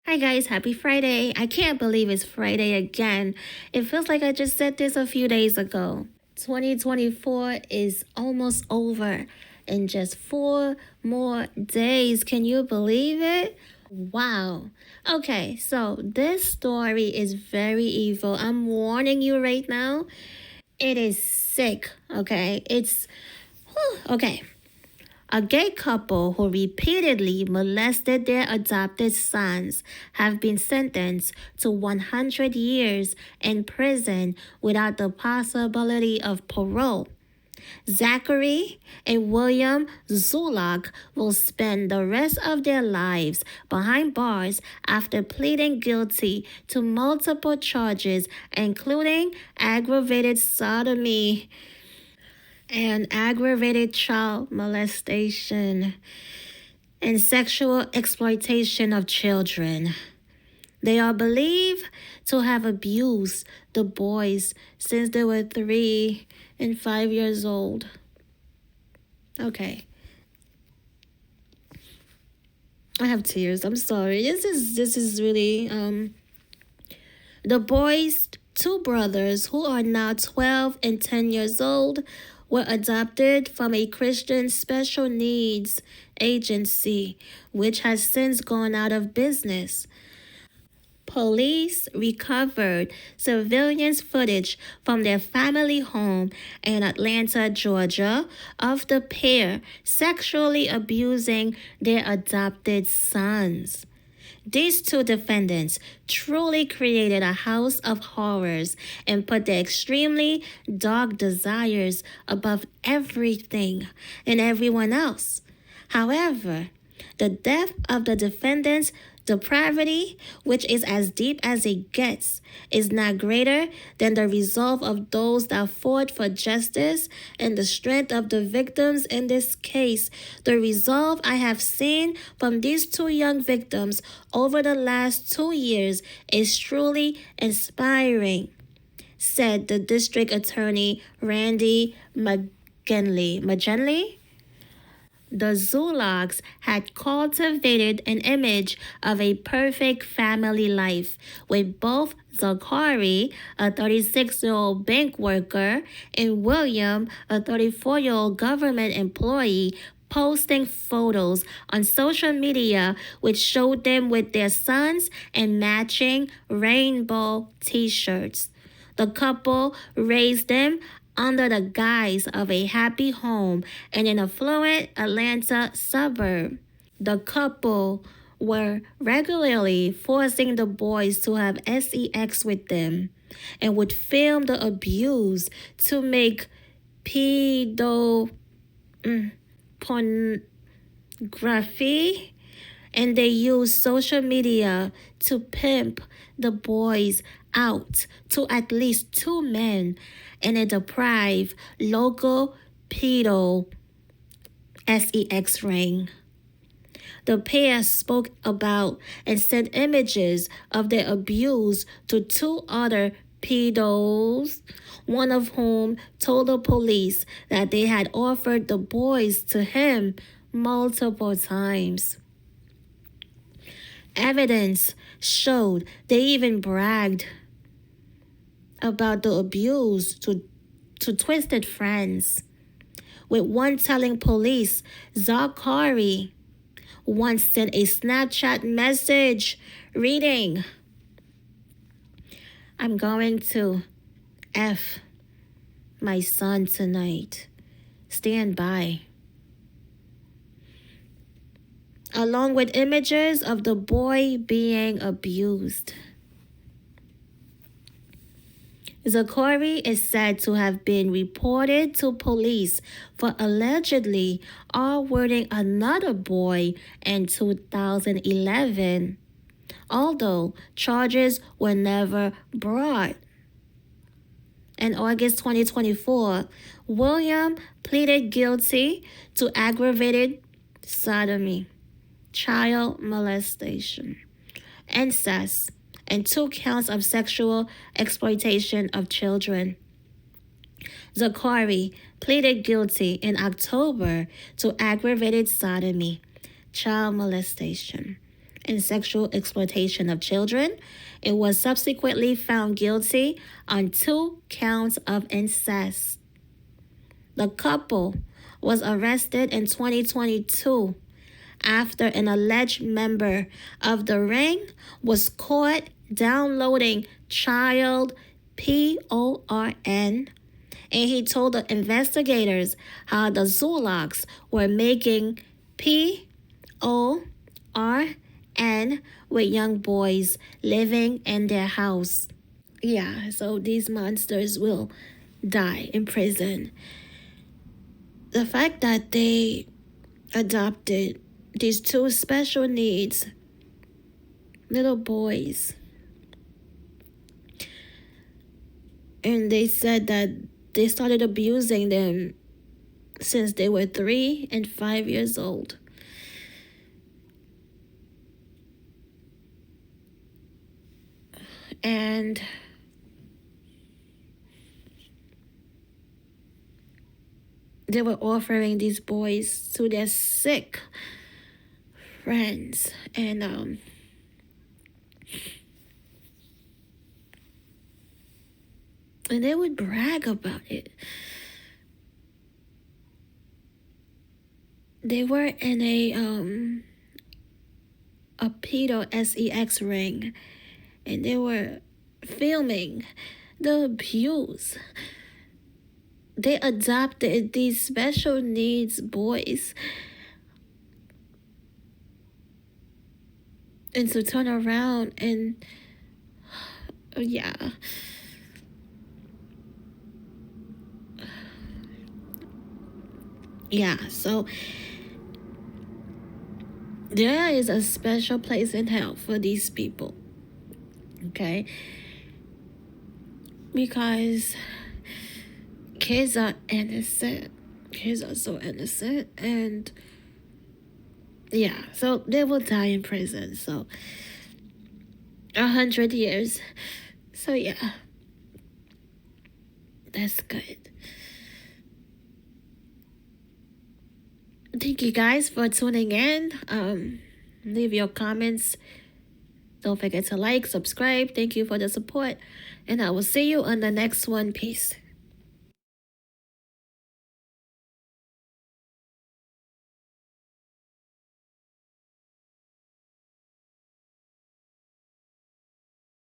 Hi guys, happy Friday. I can't believe it's Friday again. It feels like I just said this a few days ago. 2024 is almost over in just 4 more days. Can you believe it? Wow. Okay, so this story is very evil. I'm warning you right now. It is sick, okay? Okay. A gay couple who repeatedly molested their adopted sons have been sentenced to 100 years in prison without the possibility of parole. Zachary and William Zulock will spend the rest of their lives behind bars after pleading guilty to multiple charges, including aggravated sodomy and aggravated child molestation and sexual exploitation of children. They are believed to have abused the boys since they were 3 and 5 years old. Okay. I have tears. I'm sorry. This is really the boys' two brothers who are now 12 and 10 years old were adopted from a Christian special needs agency, which has since gone out of business. Police recovered surveillance footage from their family home in Atlanta, Georgia, of the pair sexually abusing their adopted sons. These two defendants truly created a house of horrors and put their extremely dark desires above everything and everyone else. However, the depth of the defendants' depravity, which is as deep as it gets, is not greater than the resolve of those that fought for justice and the strength of the victims in this case. The resolve I have seen from these two young victims over the last 2 years is truly inspiring, said the district attorney Randy McGinley. The Zulocks had cultivated an image of a perfect family life, with both Zachary, a 36-year-old bank worker, and William, a 34-year-old government employee, posting photos on social media which showed them with their sons and matching rainbow t-shirts. The couple raised them under the guise of a happy home in an affluent Atlanta suburb. The couple were regularly forcing the boys to have sex with them and would film the abuse to make pornography, and they used social media to pimp the boys out to at least 2 men in a deprived local pedo sex ring. The pair spoke about and sent images of their abuse to 2 other pedos, one of whom told the police that they had offered the boys to him multiple times. Evidence showed they even bragged about the abuse to twisted friends, with one telling police Zachary once sent a Snapchat message reading, "I'm going to F my son tonight. Stand by." Along with images of the boy being abused. Zachary is said to have been reported to police for allegedly R-wording another boy in 2011, although charges were never brought. In August 2024, William pleaded guilty to aggravated sodomy, child molestation, incest, and 2 counts of sexual exploitation of children. Zachary pleaded guilty in October to aggravated sodomy, child molestation, and sexual exploitation of children. It was subsequently found guilty on 2 counts of incest. The couple was arrested in 2022 after an alleged member of the ring was caught downloading child PORN, and he told the investigators how the Zulocks were making PORN with young boys living in their house. Yeah, so these monsters will die in prison. The fact that they adopted these 2 special needs little boys, and they said that they started abusing them since they were 3 and 5 years old. And they were offering these boys to their sick friends, and they would brag about it. They were in a pedo sex ring, and they were filming the abuse. They adopted these special needs boys, and to turn around and yeah. Yeah, so there is a special place in hell for these people, okay? Because kids are innocent. Kids are so innocent, and yeah, so they will die in prison. So 100 years. So yeah, that's good. Thank you guys for tuning in. Leave your comments. Don't forget to like, subscribe. Thank you for the support, and I will see you on the next one. Peace.